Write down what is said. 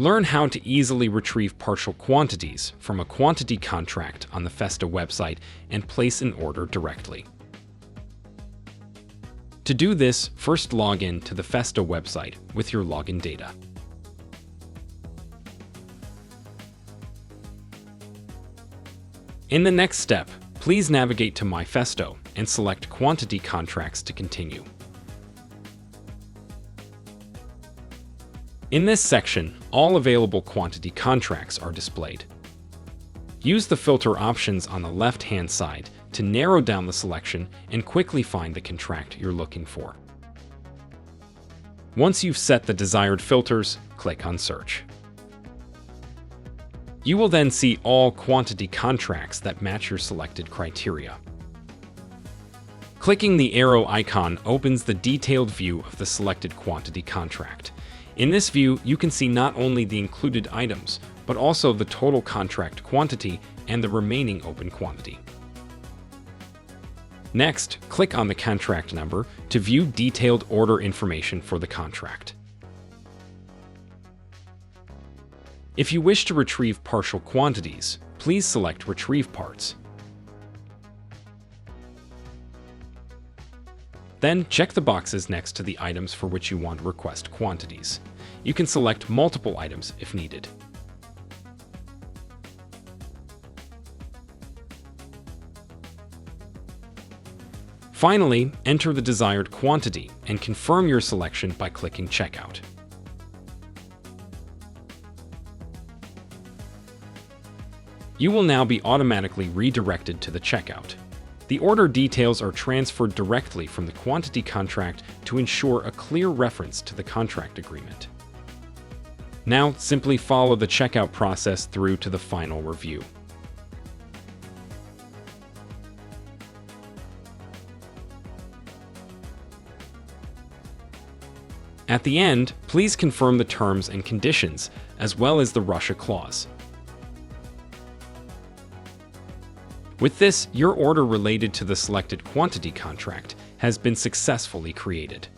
Learn how to easily retrieve partial quantities from a quantity contract on the Festo website and place an order directly. To do this, first log in to the Festo website with your login data. In the next step, please navigate to My Festo and select Quantity Contracts to continue. In this section, all available quantity contracts are displayed. Use the filter options on the left-hand side to narrow down the selection and quickly find the contract you're looking for. Once you've set the desired filters, click on Search. You will then see all quantity contracts that match your selected criteria. Clicking the arrow icon opens the detailed view of the selected quantity contract. In this view, you can see not only the included items, but also the total contract quantity and the remaining open quantity. Next, click on the contract number to view detailed order information for the contract. If you wish to retrieve partial quantities, please select Retrieve Parts. Then check the boxes next to the items for which you want to request quantities. You can select multiple items if needed. Finally, enter the desired quantity and confirm your selection by clicking Checkout. You will now be automatically redirected to the checkout. The order details are transferred directly from the quantity contract to ensure a clear reference to the contract agreement. Now, simply follow the checkout process through to the final review. At the end, please confirm the terms and conditions, as well as the Russia clause. With this, your order related to the selected quantity contract has been successfully created.